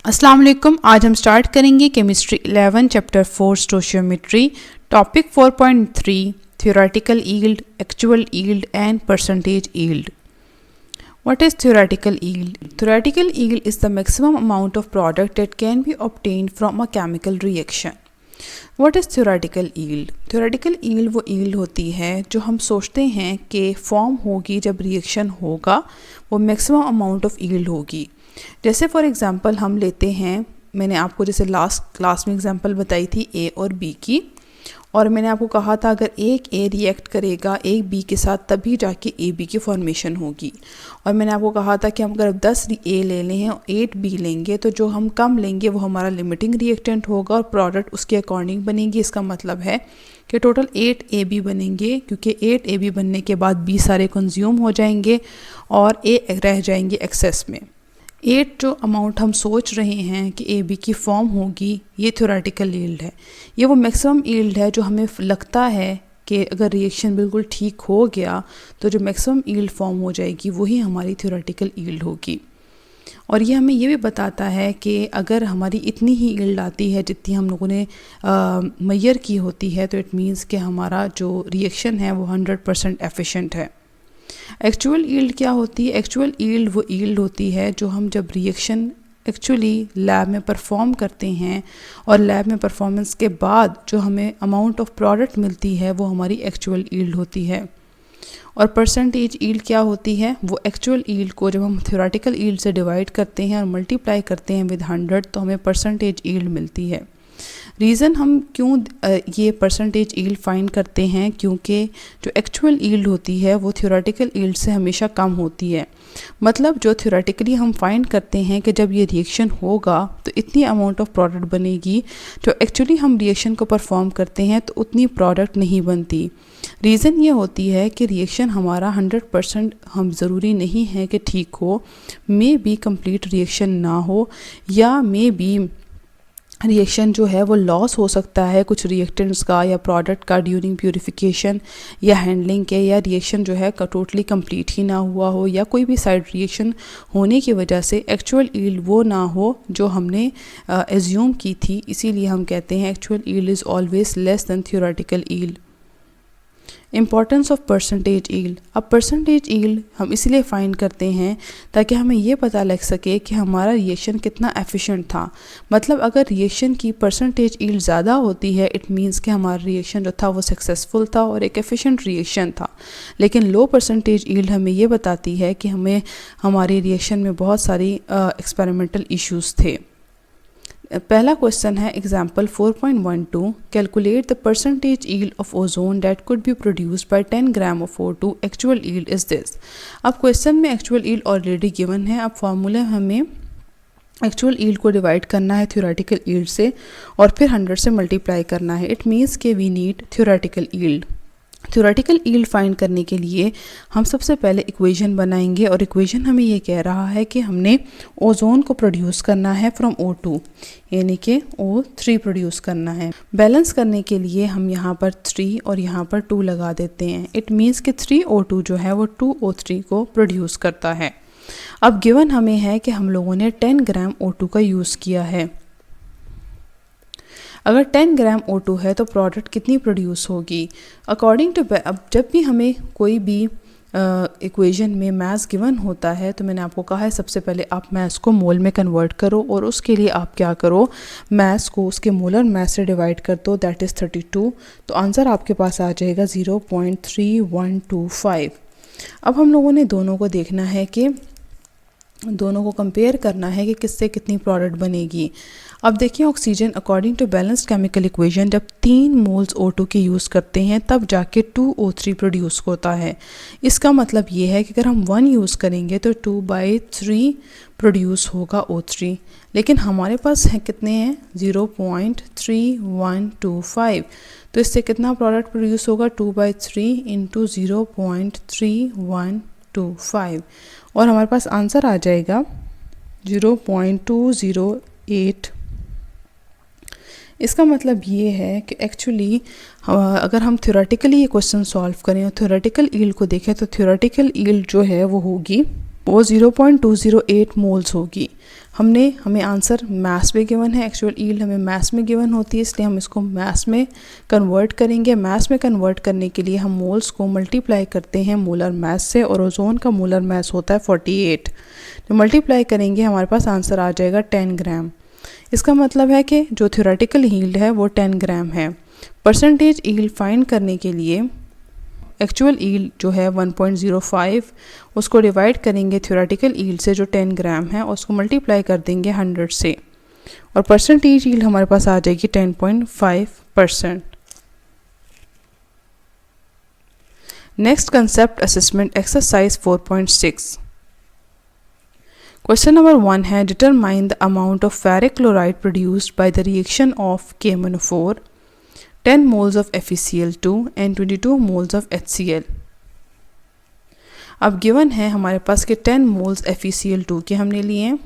अस्सलाम वालेकुम। आज हम स्टार्ट करेंगे chemistry 11 chapter 4 stoichiometry topic 4.3 theoretical yield, actual yield and percentage yield. What is theoretical yield? Theoretical yield is the maximum amount of product that can be obtained from a chemical reaction. What is theoretical yield? Theoretical yield वो yield होती है जो हम सोचते हैं कि form होगी जब रिएक्शन होगा वो मैक्सिमम अमाउंट ऑफ yield होगी। जैसे फॉर एग्ज़ाम्पल हम लेते हैं, मैंने आपको जैसे लास्ट क्लास में एग्जांपल बताई थी ए और बी की, और मैंने आपको कहा था अगर एक ए रिएक्ट करेगा एक बी के साथ तभी जाके ए बी की फॉर्मेशन होगी। और मैंने आपको कहा था कि हम अगर 10 ए ले लें और 8 बी लेंगे तो जो हम कम लेंगे वो हमारा लिमिटिंग रिएक्टेंट होगा और प्रोडक्ट उसके अकॉर्डिंग बनेगी। इसका मतलब है कि टोटल 8 ए बी बनेंगे, क्योंकि 8 ए बी बनने के बाद बी सारे कंज्यूम हो जाएंगे और ए रह जाएंगे एक्सेस में। 8 जो अमाउंट हम सोच रहे हैं कि ए बी की फॉर्म होगी ये थ्योरेटिकल यील्ड है। ये वो मैक्सिमम यील्ड है जो हमें लगता है कि अगर रिएक्शन बिल्कुल ठीक हो गया तो जो मैक्सिमम यील्ड फॉर्म हो जाएगी वही हमारी थ्योरेटिकल यील्ड होगी। और ये हमें ये भी बताता है कि अगर हमारी इतनी ही यील्ड आती है जितनी हम लोगों ने मेजर की होती है तो इट मीन्स कि हमारा जो रिएक्शन है वो 100% एफिशिएंट है। एक्चुअल यील्ड क्या होती है? एक्चुअल यील्ड वो यील्ड होती है जो हम जब रिएक्शन एक्चुअली लैब में परफॉर्म करते हैं और लैब में परफॉर्मेंस के बाद जो हमें अमाउंट ऑफ प्रोडक्ट मिलती है वो हमारी एक्चुअल यील्ड होती है। और परसेंटेज यील्ड क्या होती है? वो एक्चुअल यील्ड को जब हम थ्योरेटिकल यील्ड से डिवाइड करते हैं और मल्टीप्लाई करते हैं विद 100 तो हमें परसेंटेज यील्ड मिलती है। रीज़न हम क्यों ये परसेंटेज यील्ड फाइंड करते हैं, क्योंकि जो एक्चुअल यील्ड होती है वो थ्योरेटिकल यील्ड से हमेशा कम होती है। मतलब जो थ्योरेटिकली हम फाइंड करते हैं कि जब ये रिएक्शन होगा तो इतनी अमाउंट ऑफ प्रोडक्ट बनेगी, जो एक्चुअली हम रिएक्शन को परफॉर्म करते हैं तो उतनी प्रोडक्ट नहीं बनती। रीज़न ये होती है कि रिएक्शन हमारा 100% हम ज़रूरी नहीं है कि ठीक हो, मे बी कंप्लीट रिएक्शन ना हो, या मे बी रिएक्शन जो है वो लॉस हो सकता है कुछ रिएक्टेंट्स का या प्रोडक्ट का ड्यूरिंग प्यूरिफिकेशन या हैंडलिंग के, या रिएक्शन जो है टोटली कंप्लीट ही ना हुआ हो, या कोई भी साइड रिएक्शन होने की वजह से एक्चुअल यील्ड वो ना हो जो हमने एज्यूम की थी। इसीलिए हम कहते हैं actual yield is always less than theoretical yield. Importance of percentage yield. अब परसेंटेज यील्ड हम इसलिए फाइंड करते हैं ताकि हमें ये पता लग सके कि हमारा रिएक्शन कितना एफिशिएंट था। मतलब अगर रिएक्शन की परसेंटेज यील्ड ज़्यादा होती है इट मीन्स कि हमारा रिएक्शन जो था वो सक्सेसफुल था और एक एफिशिएंट रिएक्शन था। लेकिन लो परसेंटेज यील्ड हमें ये बताती है कि हमें हमारी रिएक्शन में बहुत सारी एक्सपेरिमेंटल इश्यूज़ थे। पहला क्वेश्चन है example 4.12, calculate the percentage yield of ozone that could be produced by 10 gram of O2, actual yield is this. अब क्वेश्चन में एक्चुअल यील्ड ऑलरेडी गिवन है। अब फॉर्मूला हमें एक्चुअल यील्ड को डिवाइड करना है थ्योरेटिकल यील्ड से और फिर 100 से मल्टीप्लाई करना है। इट मीन्स के we need theoretical yield. Theoretical yield find करने के लिए हम सबसे पहले इक्वेशन बनाएंगे, और इक्वेशन हमें ये कह रहा है कि हमने ओजोन को प्रोड्यूस करना है फ्रॉम O2, यानी कि O3 प्रोड्यूस करना है। बैलेंस करने के लिए हम यहाँ पर 3 और यहाँ पर 2 लगा देते हैं। इट मीन्स कि 3O2 जो है वो 2O3 को प्रोड्यूस करता है। अब गिवन हमें है कि हम लोगों ने 10 ग्राम O2 का यूज़ किया है। अगर 10 ग्राम O2 है तो प्रोडक्ट कितनी प्रोड्यूस होगी अकॉर्डिंग टू। अब जब भी हमें कोई भी इक्वेशन में मैथ्स गिवन होता है तो मैंने आपको कहा है सबसे पहले आप मैथ्स को मोल में कन्वर्ट करो, और उसके लिए आप क्या करो, मैथ्स को उसके मोलर मैथ से डिवाइड कर दो, दैट इज़ 32। तो आंसर आपके पास आ जाएगा 0.3125। अब हम लोगों ने दोनों को देखना है कि दोनों को कंपेयर करना है कि किससे कितनी प्रोडक्ट बनेगी। अब देखिए oxygen according to balanced chemical equation जब 3 मोल्स O2 के यूज़ करते हैं तब जाके 2O3 प्रोड्यूस होता है। इसका मतलब ये है कि अगर हम 1 यूज़ करेंगे तो 2/3 प्रोड्यूस होगा O3, लेकिन हमारे पास है कितने हैं 0.3125। तो इससे कितना प्रोडक्ट प्रोड्यूस होगा 2/3 इंटू 0.3125, और हमारे पास आंसर आ जाएगा 0.208। इसका मतलब ये है कि एक्चुअली अगर हम थ्योरेटिकली ये क्वेश्चन सॉल्व करें और थ्योरेटिकल यील्ड को देखें तो थ्योरेटिकल यील्ड जो है वो होगी वो 0.208 मोल्स होगी। हमें आंसर मैथ्स में गिवन है, एक्चुअल यील्ड हमें मैथ्स में गिवन होती है, इसलिए हम इसको मैथ्स में कन्वर्ट करेंगे। मैथ्स में कन्वर्ट करने के लिए हम मोल्स को मल्टीप्लाई करते हैं मोलर मास से, और ओजोन का मोलर मास होता है 48। तो मल्टीप्लाई करेंगे हमारे पास आंसर आ जाएगा 10 ग्राम। इसका मतलब है कि जो थ्योरेटिकल यील्ड है वो 10 ग्राम है। परसेंटेज यील्ड फाइंड करने के लिए एक्चुअल यील्ड जो है 1.05, उसको डिवाइड करेंगे थ्योरेटिकल यील्ड से जो 10 ग्राम है, और उसको मल्टीप्लाई कर देंगे 100 से, और परसेंटेज यील्ड हमारे पास आ जाएगी 10.5%। Next concept assessment exercise 4.6। Question number 1 है, determine the amount of ferric chloride produced by the reaction of KMnO4, 10 moles of FeCl2 and 22 moles of HCl। अब गिवन है हमारे पास कि 10 moles FeCl2 के हमने लिए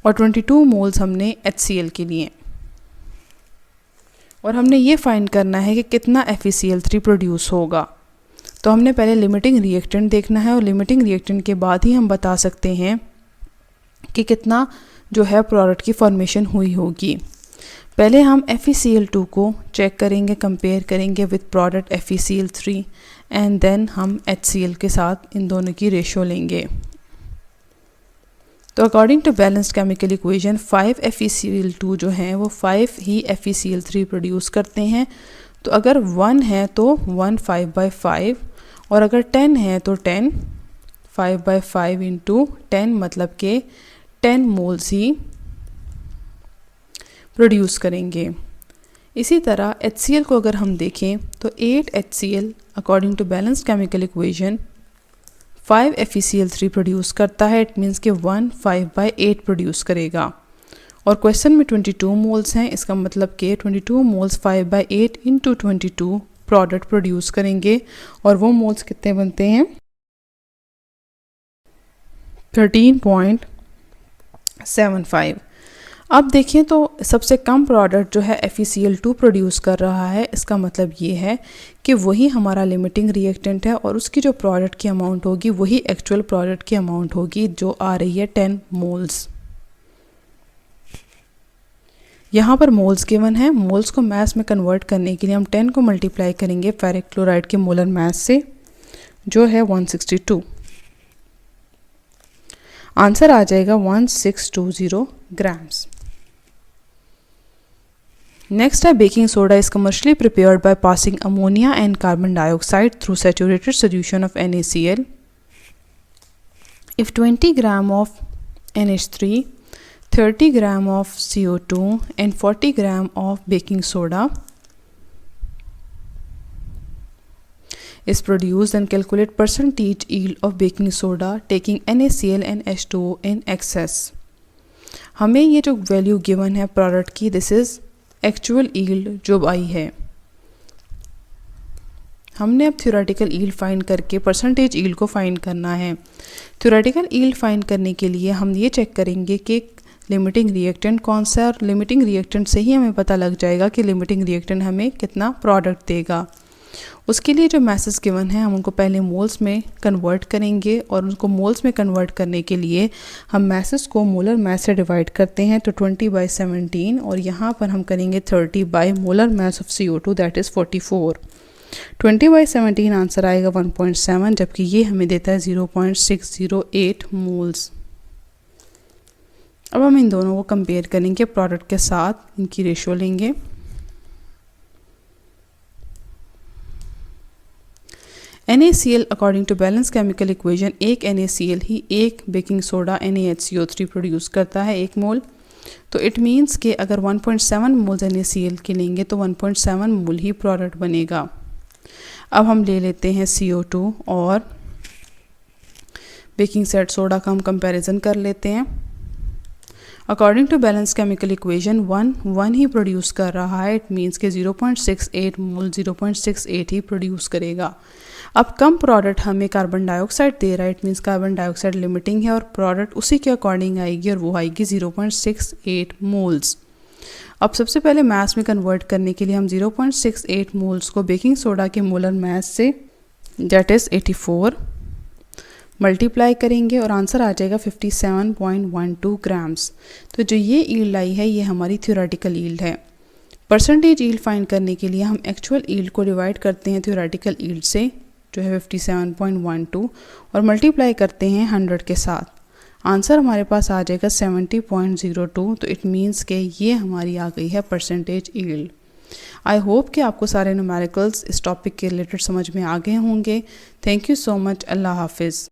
और 22 moles हमने HCl के लिए, और हमने ये फाइंड करना है कि कितना FeCl3 प्रोड्यूस होगा। तो हमने पहले लिमिटिंग रिएक्टेंट देखना है, और लिमिटिंग रिएक्टेंट के बाद ही हम बता सकते हैं कि कितना जो है प्रोडक्ट की फॉर्मेशन हुई होगी। पहले हम FeCl2 को चेक करेंगे, कंपेयर करेंगे with product FeCl3, and then हम HCl के साथ इन दोनों की रेशो लेंगे। तो according to balanced chemical equation 5 FeCl2 जो हैं वो 5 ही FeCl3 प्रोड्यूस करते हैं। तो अगर 1 है तो 1 5/5, और अगर 10 है तो 10 5/5 इंटू 10, मतलब के 10 मोल्स ही प्रोड्यूस करेंगे। इसी तरह HCl को अगर हम देखें तो 8 HCl according to balanced chemical equation 5 FeCl3 produce करता है। इट मीन्स कि 1 5/8 प्रोड्यूस करेगा, और क्वेश्चन में 22 मोल्स हैं, इसका मतलब कि 22 मोल्स 5/8 इंटू 22 प्रोडक्ट प्रोड्यूस करेंगे, और वो मोल्स कितने बनते हैं 13.75। अब देखें तो सबसे कम प्रोडक्ट जो है FeCl2 प्रोड्यूस कर रहा है, इसका मतलब ये है कि वही हमारा लिमिटिंग रिएक्टेंट है, और उसकी जो प्रोडक्ट की अमाउंट होगी वही एक्चुअल प्रोडक्ट की अमाउंट होगी, जो आ रही है 10 मोल्स। यहाँ पर मोल्स गिवन है, मोल्स को मास में कन्वर्ट करने के लिए हम 10 को मल्टीप्लाई करेंगे फेरिक क्लोराइड के मोलर मास से, जो है 162। आंसर आ जाएगा 1620 ग्राम्स। नेक्स्ट है, baking soda is commercially prepared by passing ammonia and carbon dioxide through saturated solution of NaCl। If 20 gram of NH3, 30 gram of CO2 and 40 gram of baking soda is produced, then calculate percentage yield of baking soda taking NaCl and H2O in excess। हमें ये जो value given है product की, this is actual yield जो आई है। हमने अब theoretical yield find करके परसेंटेज यील्ड को फाइंड करना है। थ्योरेटिकल यील्ड फाइंड करने के लिए हम ये चेक करेंगे कि लिमिटिंग रिएक्टेंट कौन सा है, और लिमिटिंग रिएक्टेंट से ही हमें पता लग जाएगा कि लिमिटिंग रिएक्टेंट हमें कितना प्रोडक्ट देगा। उसके लिए जो मैसेज गिवन है हम उनको पहले मोल्स में कन्वर्ट करेंगे, और उनको मोल्स में कन्वर्ट करने के लिए हम मैसेज को मोलर मास से डिवाइड करते हैं। तो 20/17, और यहाँ पर हम करेंगे 30 by molar mass of CO2 that is 44। 20/17 answer आएगा 1.7, जबकि ये हमें देता है 0.608 मोल्स। अब हम इन दोनों को कंपेयर करेंगे प्रोडक्ट के साथ, इनकी रेशो लेंगे। NaCl according to balance chemical equation, एक NaCl ही एक बेकिंग सोडा NaHCO3 प्रोड्यूस करता है 1 मोल। तो इट मीन्स कि अगर 1.7 मोल्स NaCl के लेंगे तो 1.7 मोल ही प्रोडक्ट बनेगा। अब हम ले लेते हैं CO2 और बेकिंग सोडा का हम कंपैरिजन कर लेते हैं। According to balance chemical equation 1 ही प्रोड्यूस कर रहा है, इट मीन्स के 0.68 मोल 0.68 ही प्रोड्यूस करेगा। अब कम प्रोडक्ट हमें कार्बन डाइऑक्साइड दे रहा है, it means carbon dioxide limiting है, और प्रोडक्ट उसी के अकॉर्डिंग आएगी, और वो आएगी 0.68 मोल्स। अब सबसे पहले मास में कन्वर्ट करने के लिए हम 0.68 मोल्स को बेकिंग सोडा के मोलर मास से, दैट इज़ 84, मल्टीप्लाई करेंगे और आंसर आ जाएगा 57.12 ग्राम्स। तो जो ये ईल्ड आई है ये हमारी थ्योरेटिकल ईल्ड है। परसेंटेज ईल्ड फाइंड करने के लिए हम एक्चुअल ईल्ड को डिवाइड करते हैं थ्योरेटिकल ईल्ड से जो है 57.12 और मल्टीप्लाई करते हैं 100 के साथ। आंसर हमारे पास आ जाएगा 70.02। तो इट मीन्स कि ये हमारी आ गई है परसेंटेज ईल्ड। आई होप कि आपको सारे न्यूमेरिकल्स इस टॉपिक के रिलेटेड समझ में आ गए होंगे। Thank you so much. अल्लाह हाफिज़।